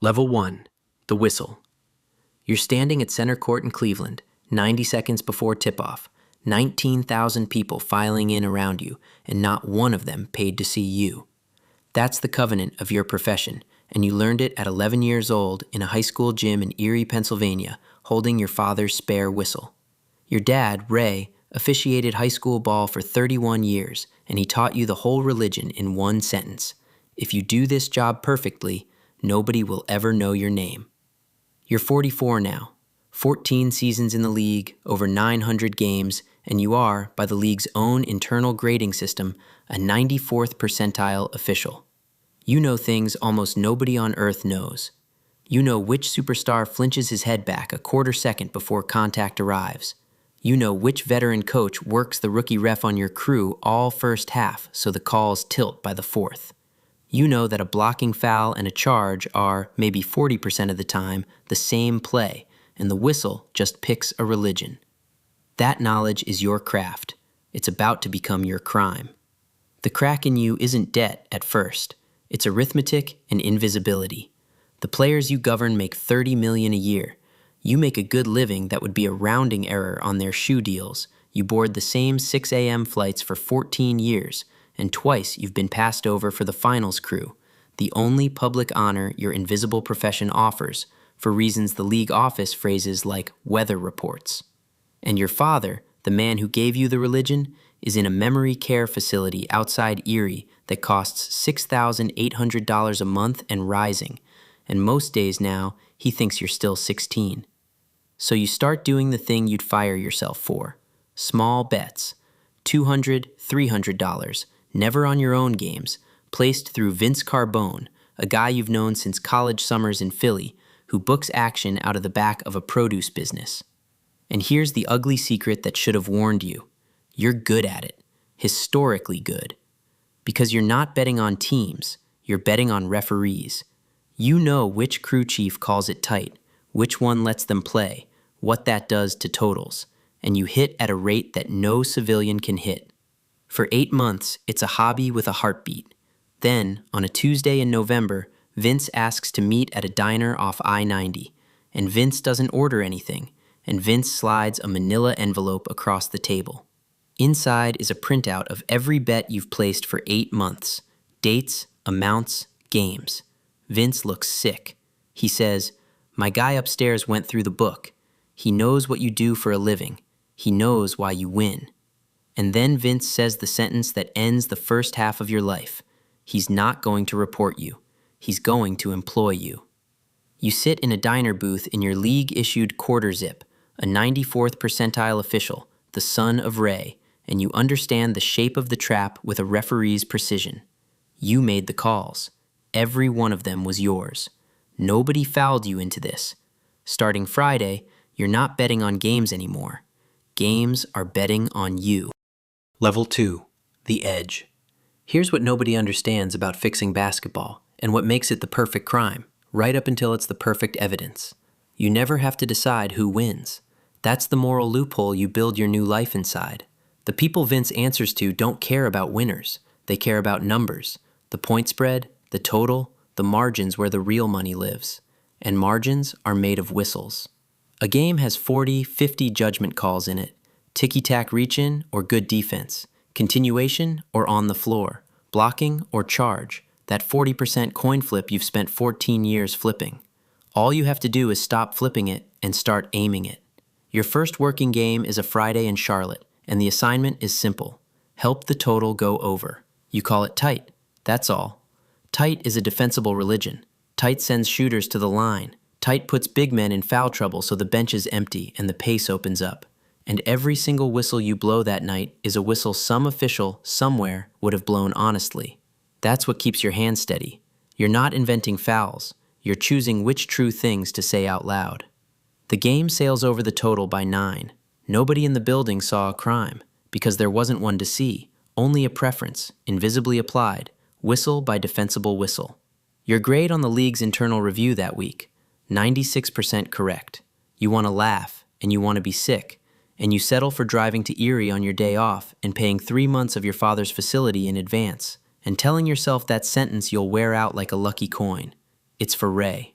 Level 1. The whistle. You're standing at center court in Cleveland, 90 seconds before tip-off, 19,000 people filing in around you, and not one of them paid to see you. That's the covenant of your profession, and you learned it at 11 years old in a high school gym in Erie, Pennsylvania, holding your father's spare whistle. Your dad, Ray, officiated high school ball for 31 years, and he taught you the whole religion in one sentence. If you do this job perfectly, nobody will ever know your name. You're 44 now, 14 seasons in the league, over 900 games, and you are, by the league's own internal grading system, a 94th percentile official. You know things almost nobody on earth knows. You know which superstar flinches his head back a quarter second before contact arrives. You know which veteran coach works the rookie ref on your crew all first half so the calls tilt by the fourth. You know that a blocking foul and a charge are, maybe 40% of the time, the same play, and the whistle just picks a religion. That knowledge is your craft. It's about to become your crime. The crack in you isn't debt at first. It's arithmetic and invisibility. The players you govern make $30 million a year. You make a good living that would be a rounding error on their shoe deals. You board the same 6 a.m. flights for 14 years, and twice you've been passed over for the finals crew, the only public honor your invisible profession offers, for reasons the league office phrases like weather reports. And your father, the man who gave you the religion, is in a memory care facility outside Erie that costs $6,800 a month and rising, and most days now he thinks you're still 16. So you start doing the thing you'd fire yourself for. Small bets, $200, $300, never on your own games, placed through Vince Carbone, a guy you've known since college summers in Philly, who books action out of the back of a produce business. And here's the ugly secret that should have warned you. You're good at it, historically good. Because you're not betting on teams, you're betting on referees. You know which crew chief calls it tight, which one lets them play, what that does to totals, and you hit at a rate that no civilian can hit. For 8 months, it's a hobby with a heartbeat. Then, on a Tuesday in November, Vince asks to meet at a diner off I-90, and Vince doesn't order anything, and Vince slides a manila envelope across the table. Inside is a printout of every bet you've placed for 8 months. Dates, amounts, games. Vince looks sick. He says, "My guy upstairs went through the book. He knows what you do for a living. He knows why you win." And then Vince says the sentence that ends the first half of your life. He's not going to report you. He's going to employ you. You sit in a diner booth in your league-issued quarter zip, a 94th percentile official, the son of Ray, and you understand the shape of the trap with a referee's precision. You made the calls. Every one of them was yours. Nobody fouled you into this. Starting Friday, you're not betting on games anymore. Games are betting on you. Level 2. The edge. Here's what nobody understands about fixing basketball, and what makes it the perfect crime, right up until it's the perfect evidence. You never have to decide who wins. That's the moral loophole you build your new life inside. The people Vince answers to don't care about winners. They care about numbers, the point spread, the total, the margins where the real money lives. And margins are made of whistles. A game has 40, 50 judgment calls in it. Ticky-tack reach-in or good defense. Continuation or on the floor. Blocking or charge. That 40% coin flip you've spent 14 years flipping. All you have to do is stop flipping it and start aiming it. Your first working game is a Friday in Charlotte, and the assignment is simple. Help the total go over. You call it tight. That's all. Tight is a defensible religion. Tight sends shooters to the line. Tight puts big men in foul trouble so the bench is empty and the pace opens up. And every single whistle you blow that night is a whistle some official somewhere would have blown honestly. That's what keeps your hand steady. You're not inventing fouls. You're choosing which true things to say out loud. The game sails over the total by 9. Nobody in the building saw a crime, because there wasn't one to see, only a preference, invisibly applied, whistle by defensible whistle. Your grade on the league's internal review that week, 96% correct. You want to laugh, and you want to be sick, and you settle for driving to Erie on your day off and paying 3 months of your father's facility in advance, and telling yourself that sentence you'll wear out like a lucky coin. It's for Ray.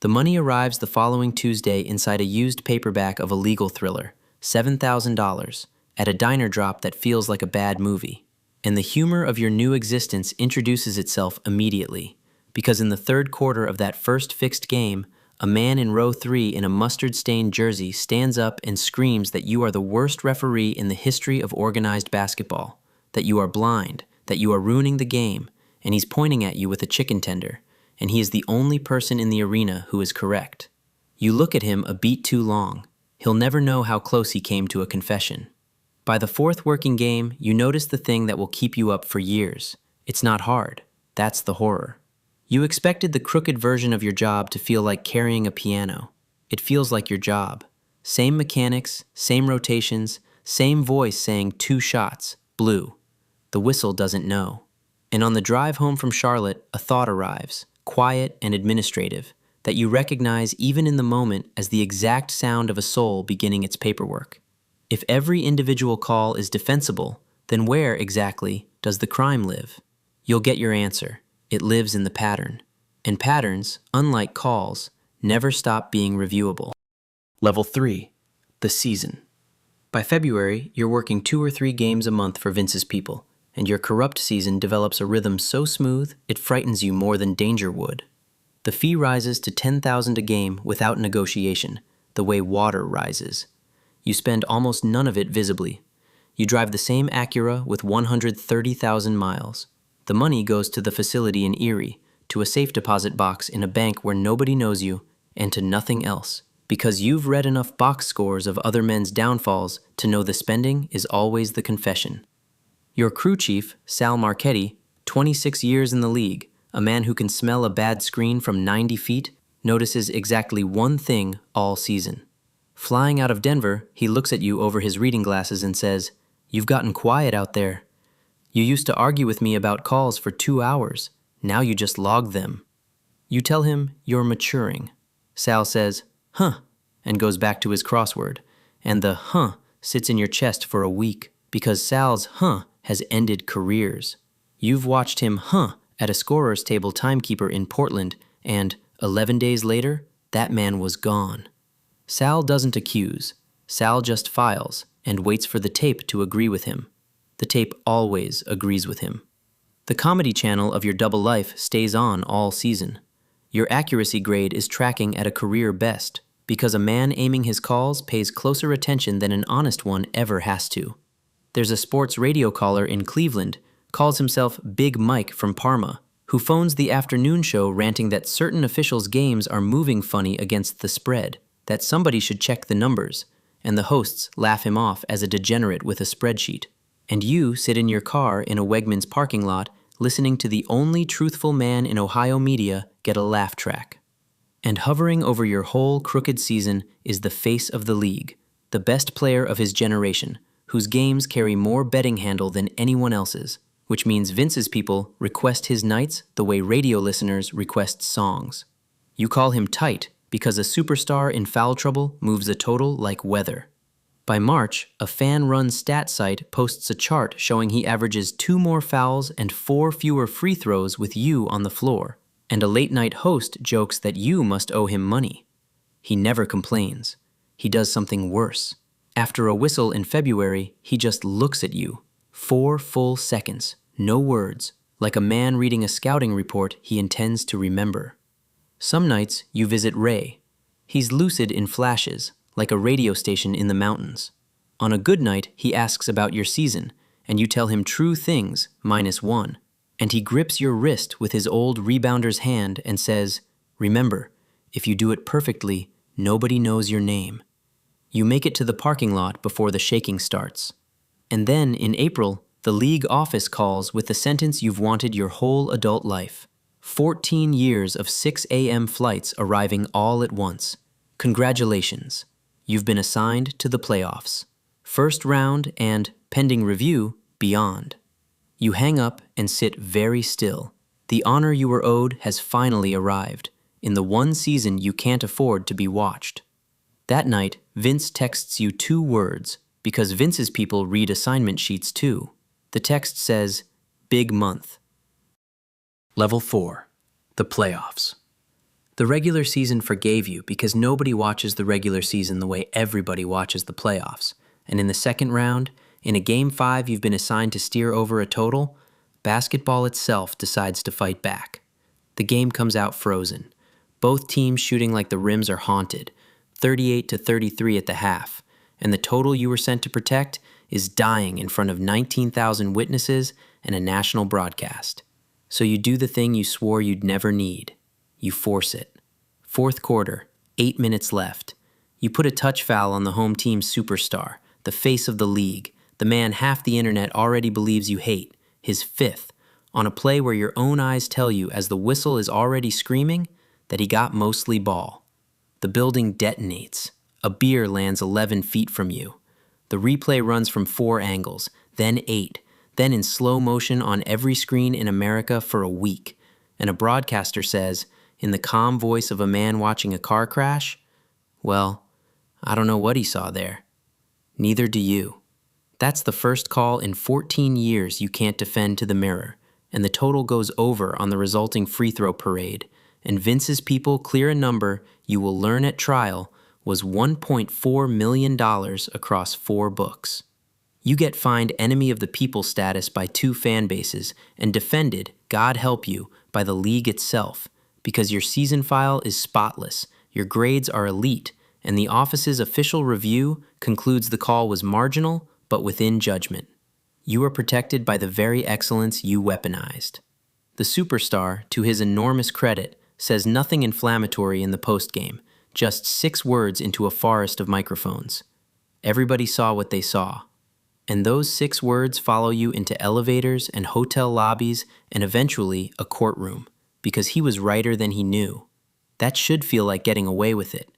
The money arrives the following Tuesday inside a used paperback of a legal thriller, $7,000, at a diner drop that feels like a bad movie. And the humor of your new existence introduces itself immediately, because in the third quarter of that first fixed game, a man in row 3 in a mustard-stained jersey stands up and screams that you are the worst referee in the history of organized basketball, that you are blind, that you are ruining the game, and he's pointing at you with a chicken tender, and he is the only person in the arena who is correct. You look at him a beat too long. He'll never know how close he came to a confession. By the fourth working game, you notice the thing that will keep you up for years. It's not hard. That's the horror. You expected the crooked version of your job to feel like carrying a piano. It feels like your job. Same mechanics, same rotations, same voice saying 2 shots, blue. The whistle doesn't know. And on the drive home from Charlotte, a thought arrives, quiet and administrative, that you recognize even in the moment as the exact sound of a soul beginning its paperwork. If every individual call is defensible, then where, exactly, does the crime live? You'll get your answer. It lives in the pattern. And patterns, unlike calls, never stop being reviewable. Level 3. The season. By February, you're working 2 or 3 games a month for Vince's people, and your corrupt season develops a rhythm so smooth it frightens you more than danger would. The fee rises to $10,000 a game without negotiation, the way water rises. You spend almost none of it visibly. You drive the same Acura with 130,000 miles. The money goes to the facility in Erie, to a safe deposit box in a bank where nobody knows you, and to nothing else, because you've read enough box scores of other men's downfalls to know the spending is always the confession. Your crew chief, Sal Marchetti, 26 years in the league, a man who can smell a bad screen from 90 feet, notices exactly one thing all season. Flying out of Denver, he looks at you over his reading glasses and says, "You've gotten quiet out there. You used to argue with me about calls for 2 hours. Now you just log them." You tell him you're maturing. Sal says, "Huh," and goes back to his crossword. And the "huh" sits in your chest for a week, because Sal's "huh" has ended careers. You've watched him "huh" at a scorer's table timekeeper in Portland, and 11 days later, that man was gone. Sal doesn't accuse. Sal just files and waits for the tape to agree with him. The tape always agrees with him. The comedy channel of your double life stays on all season. Your accuracy grade is tracking at a career best, because a man aiming his calls pays closer attention than an honest one ever has to. There's a sports radio caller in Cleveland, calls himself Big Mike from Parma, who phones the afternoon show ranting that certain officials' games are moving funny against the spread, that somebody should check the numbers, and the hosts laugh him off as a degenerate with a spreadsheet. And you sit in your car in a Wegmans parking lot listening to the only truthful man in Ohio media get a laugh track. And hovering over your whole crooked season is the face of the league, the best player of his generation, whose games carry more betting handle than anyone else's, which means Vince's people request his nights the way radio listeners request songs. You call him tight because a superstar in foul trouble moves a total like weather. By March, a fan-run stat site posts a chart showing he averages 2 more fouls and 4 fewer free throws with you on the floor, and a late-night host jokes that you must owe him money. He never complains. He does something worse. After a whistle in February, he just looks at you. 4 full seconds, no words, like a man reading a scouting report he intends to remember. Some nights, you visit Ray. He's lucid in flashes, like a radio station in the mountains. On a good night, he asks about your season, and you tell him true things, -1. And he grips your wrist with his old rebounder's hand and says, "Remember, if you do it perfectly, nobody knows your name." You make it to the parking lot before the shaking starts. And then, in April, the league office calls with the sentence you've wanted your whole adult life. 14 years of 6 a.m. flights arriving all at once. Congratulations. You've been assigned to the playoffs. First round and, pending review, beyond. You hang up and sit very still. The honor you were owed has finally arrived, in the one season you can't afford to be watched. That night, Vince texts you 2 words, because Vince's people read assignment sheets too. The text says, "Big month." Level 4. The playoffs. The regular season forgave you because nobody watches the regular season the way everybody watches the playoffs. And in the second round, in a Game 5 you've been assigned to steer over a total, basketball itself decides to fight back. The game comes out frozen. Both teams shooting like the rims are haunted, 38-33 at the half, and the total you were sent to protect is dying in front of 19,000 witnesses and a national broadcast. So you do the thing you swore you'd never need. You force it. Fourth quarter, 8 minutes left. You put a touch foul on the home team's superstar, the face of the league, the man half the internet already believes you hate, his fifth, on a play where your own eyes tell you as the whistle is already screaming that he got mostly ball. The building detonates. A beer lands 11 feet from you. The replay runs from 4 angles, then 8, then in slow motion on every screen in America for a week. And a broadcaster says, in the calm voice of a man watching a car crash, well, I don't know what he saw there. Neither do you. That's the first call in 14 years you can't defend to the mirror, and the total goes over on the resulting free throw parade, and Vince's people clear a number you will learn at trial was $1.4 million across 4 books. You get fined enemy of the people status by 2 fan bases and defended, God help you, by the league itself, because your season file is spotless, your grades are elite, and the office's official review concludes the call was marginal but within judgment. You are protected by the very excellence you weaponized. The superstar, to his enormous credit, says nothing inflammatory in the postgame, just 6 words into a forest of microphones. Everybody saw what they saw. And those 6 words follow you into elevators and hotel lobbies and eventually a courtroom, because he was righter than he knew. That should feel like getting away with it.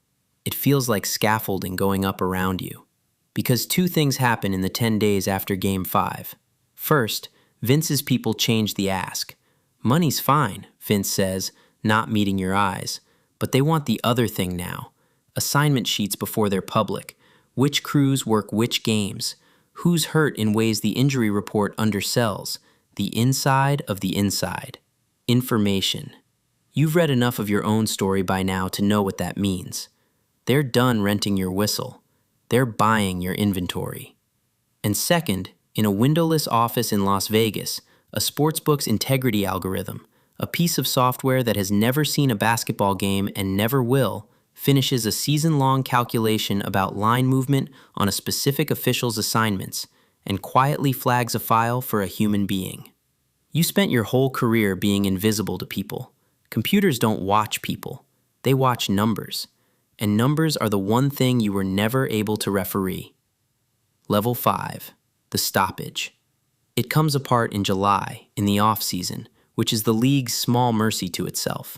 It feels like scaffolding going up around you. Because 2 things happen in the 10 days after Game 5. First, Vince's people change the ask. Money's fine, Vince says, not meeting your eyes. But they want the other thing now. Assignment sheets before they're public. Which crews work which games. Who's hurt in ways the injury report undersells. The inside of the inside. Information. You've read enough of your own story by now to know what that means. They're done renting your whistle. They're buying your inventory. And second, in a windowless office in Las Vegas, a sportsbook's integrity algorithm, a piece of software that has never seen a basketball game and never will, finishes a season-long calculation about line movement on a specific official's assignments and quietly flags a file for a human being. You spent your whole career being invisible to people. Computers don't watch people. They watch numbers. And numbers are the one thing you were never able to referee. Level 5, the stoppage. It comes apart in July, in the off-season, which is the league's small mercy to itself.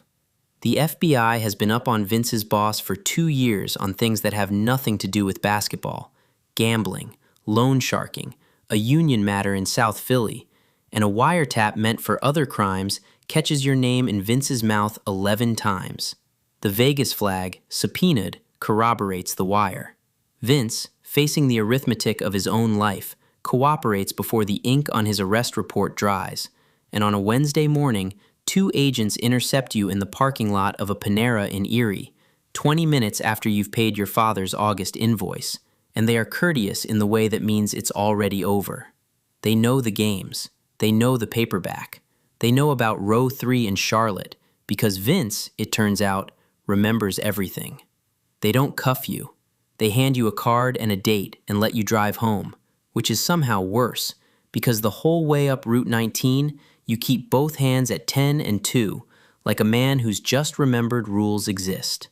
The FBI has been up on Vince's boss for 2 years on things that have nothing to do with basketball, gambling, loan sharking, a union matter in South Philly, and a wiretap meant for other crimes catches your name in Vince's mouth 11 times. The Vegas flag, subpoenaed, corroborates the wire. Vince, facing the arithmetic of his own life, cooperates before the ink on his arrest report dries, and on a Wednesday morning, 2 agents intercept you in the parking lot of a Panera in Erie, 20 minutes after you've paid your father's August invoice, and they are courteous in the way that means it's already over. They know the games. They know the paperback. They know about row 3 in Charlotte, because Vince, it turns out, remembers everything. They don't cuff you. They hand you a card and a date and let you drive home, which is somehow worse, because the whole way up Route 19, you keep both hands at 10 and 2, like a man who's just remembered rules exist.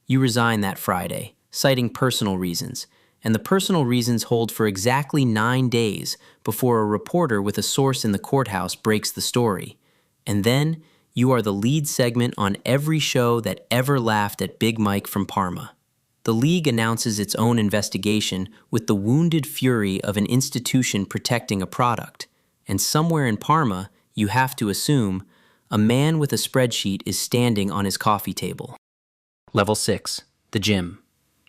You resign that Friday, citing personal reasons, and the personal reasons hold for exactly 9 days before a reporter with a source in the courthouse breaks the story. And then, you are the lead segment on every show that ever laughed at Big Mike from Parma. The league announces its own investigation with the wounded fury of an institution protecting a product. And somewhere in Parma, you have to assume, a man with a spreadsheet is standing on his coffee table. Level 6, the gym.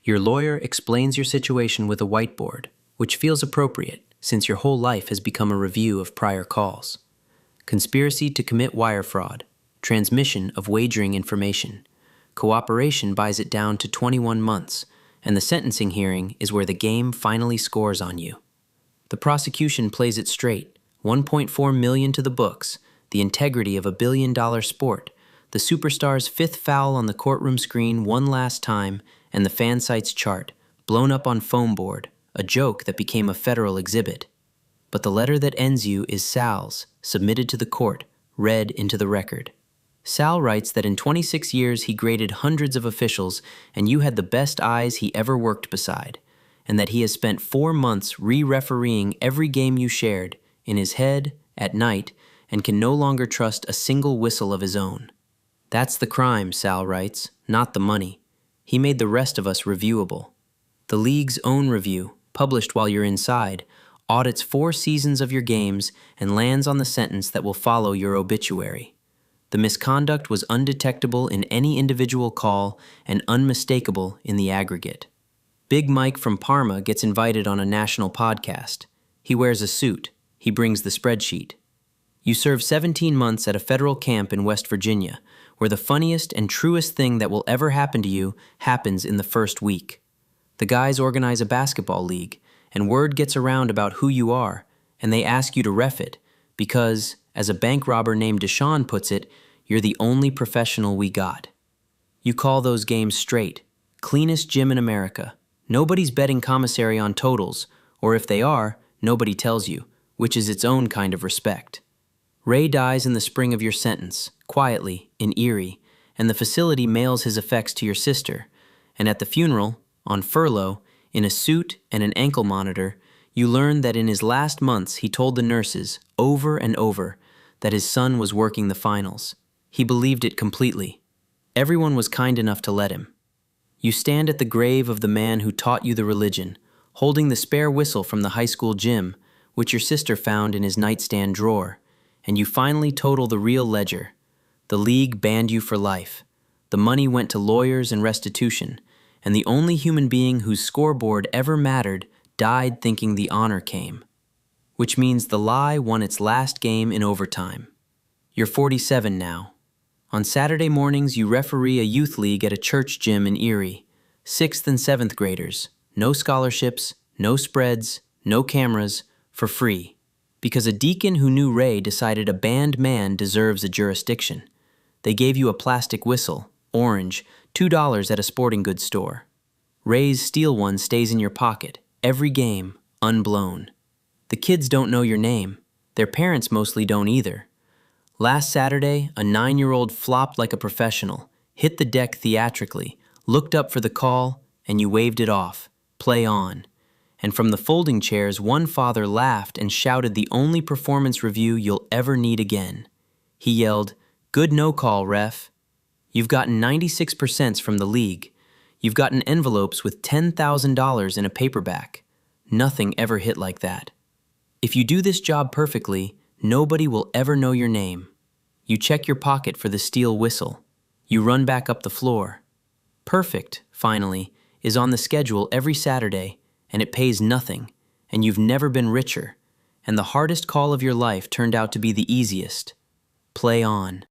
Your lawyer explains your situation with a whiteboard, which feels appropriate since your whole life has become a review of prior calls. Conspiracy to commit wire fraud. Transmission of wagering information, Cooperation buys it down to 21 months, and the sentencing hearing is where the game finally scores on you. The prosecution plays it straight, 1.4 million to the books, the integrity of a billion-dollar sport, the superstar's fifth foul on the courtroom screen one last time, and the fan site's chart, blown up on foam board, a joke that became a federal exhibit. But the letter that ends you is Sal's, submitted to the court, read into the record. Sal writes that in 26 years he graded hundreds of officials and you had the best eyes he ever worked beside, and that he has spent 4 months re-refereeing every game you shared, in his head, at night, and can no longer trust a single whistle of his own. That's the crime, Sal writes, not the money. He made the rest of us reviewable. The league's own review, published while you're inside, audits 4 seasons of your games and lands on the sentence that will follow your obituary. The misconduct was undetectable in any individual call and unmistakable in the aggregate. Big Mike from Parma gets invited on a national podcast. He wears a suit. He brings the spreadsheet. You serve 17 months at a federal camp in West Virginia, where the funniest and truest thing that will ever happen to you happens in the first week. The guys organize a basketball league, and word gets around about who you are, and they ask you to ref it, because, as a bank robber named Deshaun puts it, you're the only professional we got. You call those games straight, cleanest gym in America. Nobody's betting commissary on totals, or if they are, nobody tells you, which is its own kind of respect. Ray dies in the spring of your sentence, quietly, in Erie, and the facility mails his effects to your sister, and at the funeral, on furlough, in a suit and an ankle monitor, you learn that in his last months he told the nurses, over and over, that his son was working the finals. He believed it completely. Everyone was kind enough to let him. You stand at the grave of the man who taught you the religion, holding the spare whistle from the high school gym, which your sister found in his nightstand drawer, and you finally total the real ledger. The league banned you for life. The money went to lawyers and restitution, and the only human being whose scoreboard ever mattered died thinking the honor came. Which means the lie won its last game in overtime. You're 47 now. On Saturday mornings, you referee a youth league at a church gym in Erie. 6th and 7th graders. No scholarships, no spreads, no cameras, for free. Because a deacon who knew Ray decided a banned man deserves a jurisdiction. They gave you a plastic whistle, orange, $2 at a sporting goods store. Ray's steel one stays in your pocket, every game, unblown. The kids don't know your name. Their parents mostly don't either. Last Saturday, a 9-year-old flopped like a professional, hit the deck theatrically, looked up for the call, and you waved it off. Play on. And from the folding chairs, one father laughed and shouted the only performance review you'll ever need again. He yelled, "Good no call, ref." You've gotten 96% from the league. You've gotten envelopes with $10,000 in a paperback. Nothing ever hit like that. If you do this job perfectly, nobody will ever know your name. You check your pocket for the steel whistle. You run back up the floor. Perfect, finally, is on the schedule every Saturday, and it pays nothing, and you've never been richer, and the hardest call of your life turned out to be the easiest. Play on.